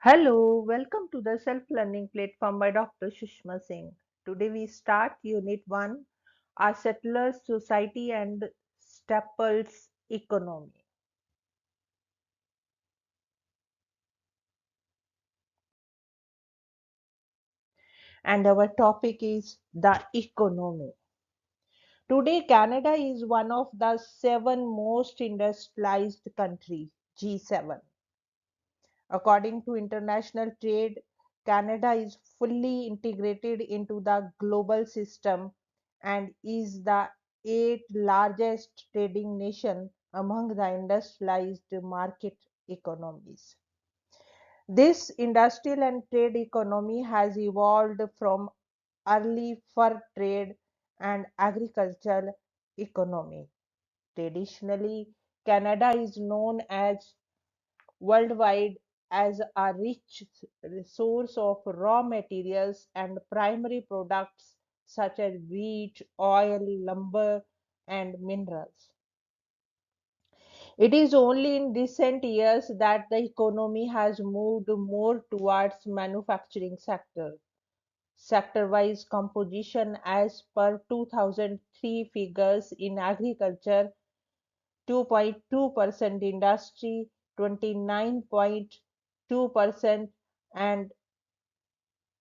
Hello, welcome to the self-learning platform by Dr. Sushma Singh. Today we start Unit 1, Our Settlers Society and Staples Economy. And our topic is the economy. Today Canada is one of the 7 most industrialized countries, G7. According to international trade, Canada is fully integrated into the global system and is the eighth largest trading nation among the industrialized market economies. This industrial and trade economy has evolved from early fur trade and agricultural economy. Traditionally, Canada is known as worldwide as a rich source of raw materials and primary products such as wheat, oil, lumber, and minerals. It is only in recent years that the economy has moved more towards manufacturing sector. Sector-wise composition as per 2003 figures in agriculture 2.2% industry, 29.2% and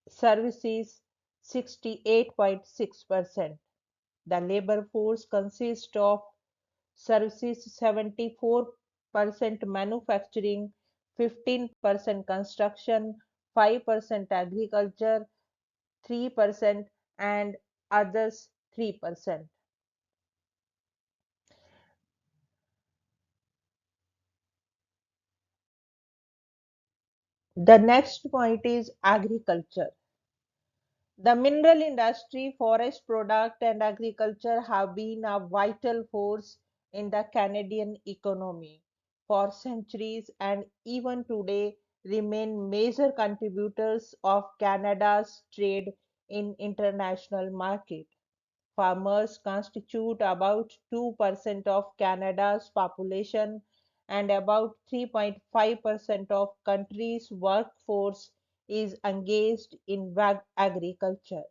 services 68.6%. The labor force consists of services 74%, manufacturing 15%, construction 5%, agriculture 3%, and others 3%. The next point is agriculture. The mineral industry, forest product, and agriculture have been a vital force in the Canadian economy for centuries and even today remain major contributors of Canada's trade in international market. Farmers constitute about 2% of Canada's population and about 3.5% of country's workforce is engaged in agriculture.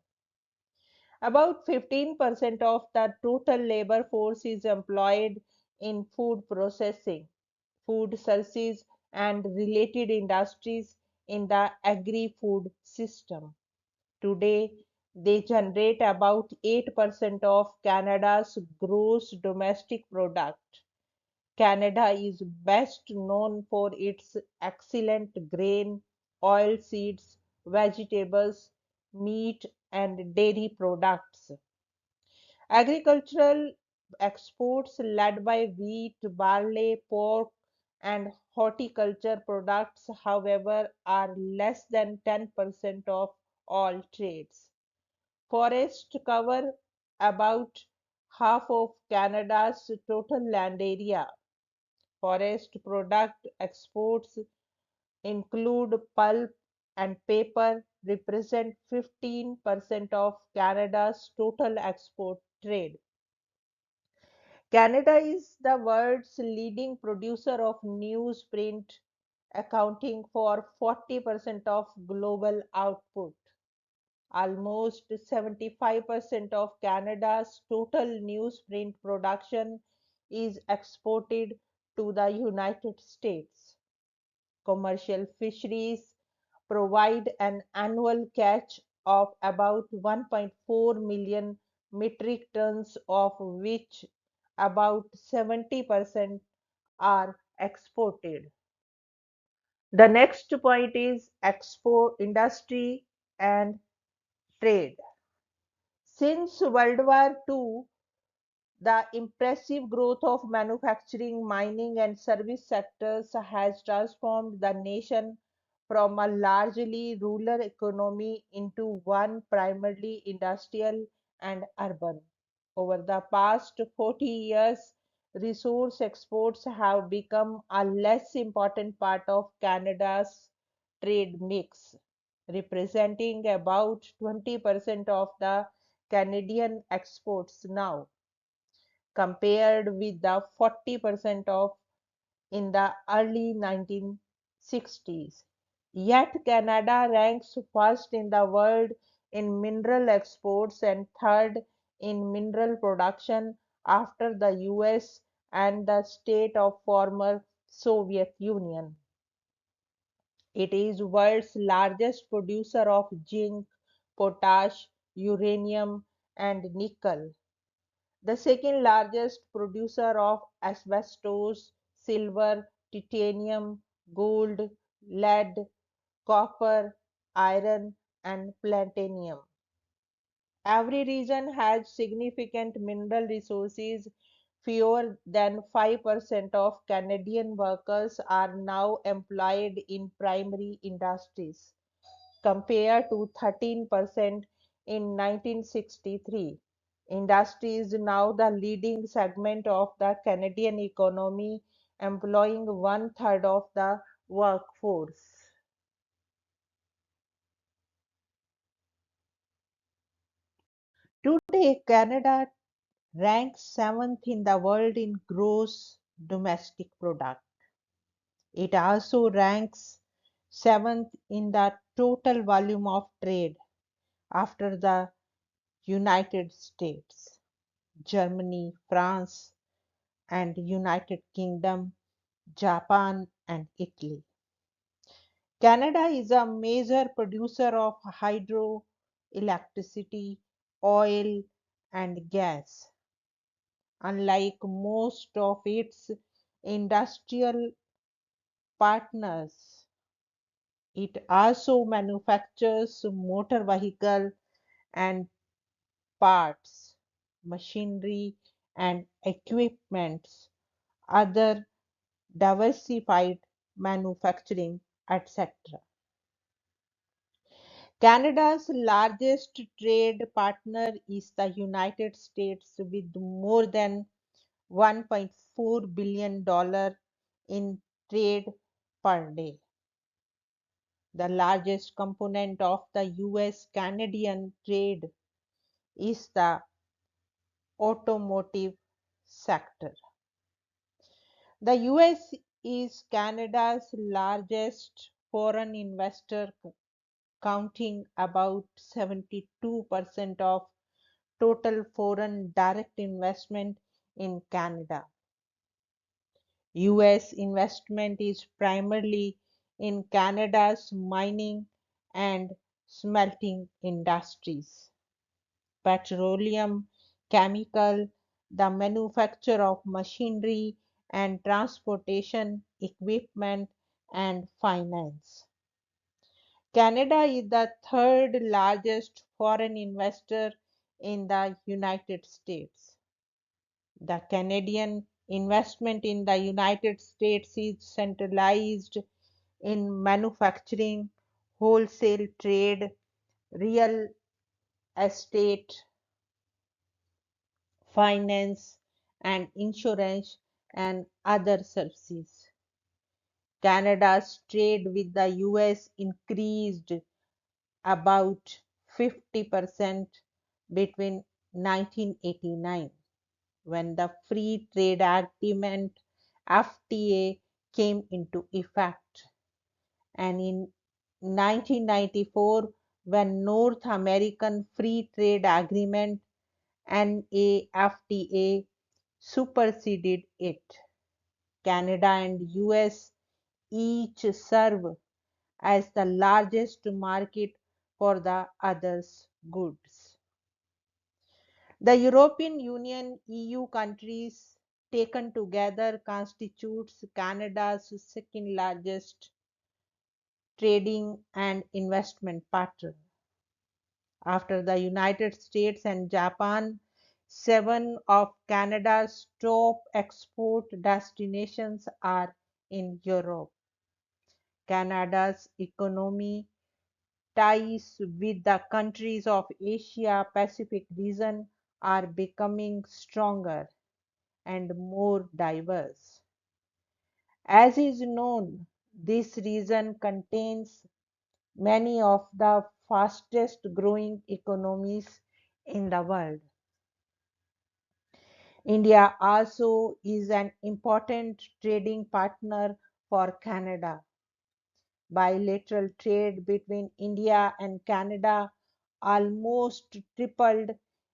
About 15% of the total labor force is employed in food processing, food services, and related industries in the agri-food system. Today, they generate about 8% of Canada's gross domestic product. Canada is best known for its excellent grain, oilseeds, vegetables, meat, and dairy products. Agricultural exports led by wheat, barley, pork, and horticulture products, however, are less than 10% of all trades. Forests cover about half of Canada's total land area. Forest product exports include pulp and paper, represent 15% of Canada's total export trade. Canada is the world's leading producer of newsprint, accounting for 40% of global output. Almost 75% of Canada's total newsprint production is exported to the United States. Commercial fisheries provide an annual catch of about 1.4 million metric tons, of which about 70% are exported. The next point is export industry and trade. Since World War II, the impressive growth of manufacturing, mining, and service sectors has transformed the nation from a largely rural economy into one primarily industrial and urban. Over the past 40 years, resource exports have become a less important part of Canada's trade mix, representing about 20% of the Canadian exports now, compared with the 40% of in the early 1960s. Yet Canada ranks first in the world in mineral exports and third in mineral production after the US and the state of former Soviet Union. It is world's largest producer of zinc, potash, uranium and nickel. The second largest producer of asbestos, silver, titanium, gold, lead, copper, iron, and platinum. Every region has significant mineral resources. Fewer than 5% of Canadian workers are now employed in primary industries, compared to 13% in 1963. Industry is now the leading segment of the Canadian economy, employing one third of the workforce. Today, Canada ranks seventh in the world in gross domestic product. It also ranks seventh in the total volume of trade after the United States, Germany, France, and United Kingdom, Japan, and Italy. Canada is a major producer of hydroelectricity, oil, and gas. Unlike most of its industrial partners, it also manufactures motor vehicle and parts, machinery and equipments, other diversified manufacturing, etc. Canada's largest trade partner is the United States with more than $1.4 billion in trade per day. The largest component of the US Canadian trade is the automotive sector. The US is Canada's largest foreign investor, counting about 72% of total foreign direct investment in Canada. US investment is primarily in Canada's mining and smelting industries, petroleum, chemical, the manufacture of machinery and transportation equipment, and finance. Canada is the third largest foreign investor in the United States. The Canadian investment in the United States is centralized in manufacturing, wholesale trade, real estate, finance, and insurance, and other services. Canada's trade with the US increased about 50% between 1989, when the Free Trade Agreement FTA came into effect, and in 1994, when North American Free Trade Agreement NAFTA superseded it. Canada and US each serve as the largest market for the other's goods. The European Union EU countries taken together constitutes Canada's second largest trading and investment partner. After the United States and Japan, seven of Canada's top export destinations are in Europe. Canada's economy ties with the countries of Asia Pacific region are becoming stronger and more diverse. As is known, this region contains many of the fastest growing economies in the world. India also is an important trading partner for Canada. Bilateral trade between India and Canada almost tripled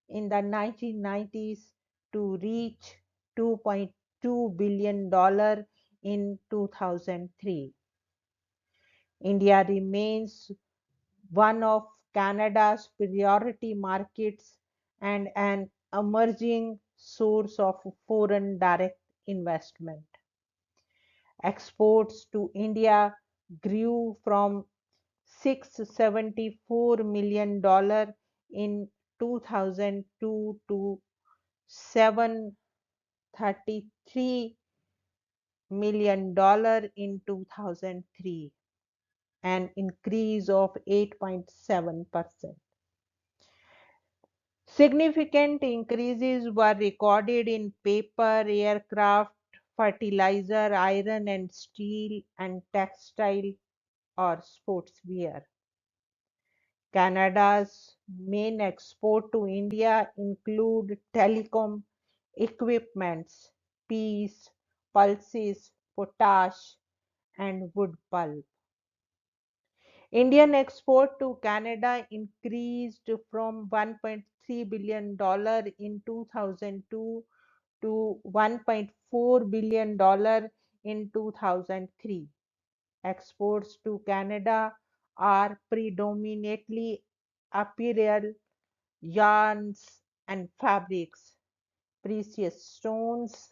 in the 1990s to reach $2.2 billion in 2003. India remains one of Canada's priority markets and an emerging source of foreign direct investment. Exports to India grew from $674 million in 2002 to $733 million in 2003, an increase of 8.7%. Significant increases were recorded in paper, aircraft, fertilizer, iron and steel, and textile or sportswear. Canada's main export to India include telecom equipments, peas, pulses, potash, and wood pulp. Indian export to Canada increased from $1.3 billion in 2002 to $1.4 billion in 2003. Exports to Canada are predominantly apparel, yarns and fabrics, precious stones,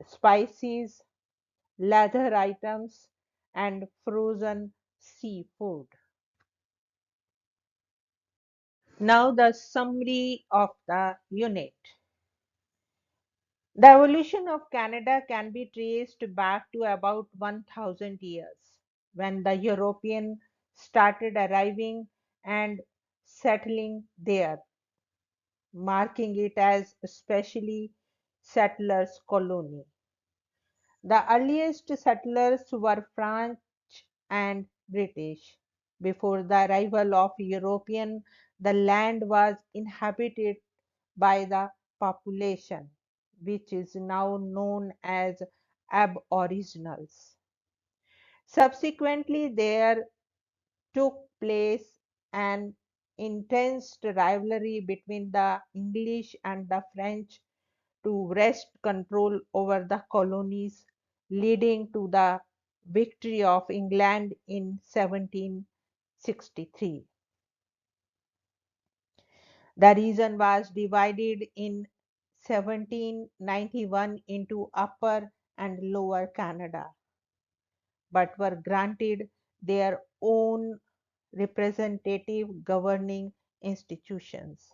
spices, leather items, and frozen seafood. Now, the summary of the unit. The evolution of Canada can be traced back to about 1000 years when the Europeans started arriving and settling there, marking it as a specially settlers' colony. The earliest settlers were French and British. Before the arrival of Europeans, the land was inhabited by the population, which is now known as Aboriginals. Subsequently, there took place an intense rivalry between the English and the French to wrest control over the colonies, leading to the victory of England in 1763. The region was divided in 1791 into Upper and Lower Canada, but were granted their own representative governing institutions.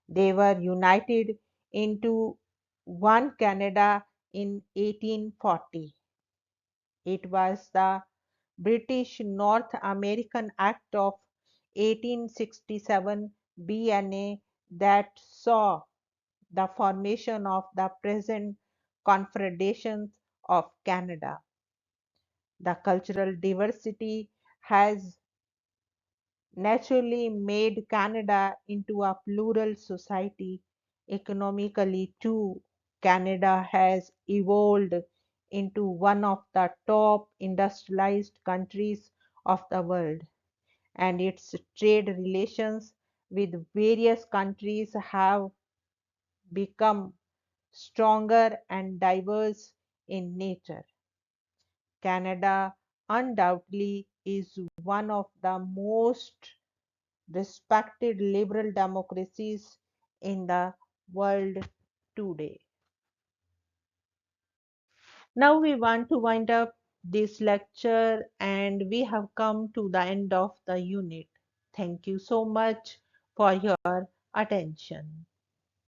They were united into one Canada in 1840. It was the British North American Act of 1867 BNA that saw the formation of the present Confederation of Canada. The cultural diversity has naturally made Canada into a plural society. Economically, too, Canada has evolved into one of the top industrialized countries of the world, and its trade relations with various countries have become stronger and diverse in nature. Canada undoubtedly is one of the most respected liberal democracies in the world today. Now we want to wind up this lecture and we have come to the end of the unit. Thank you so much for your attention.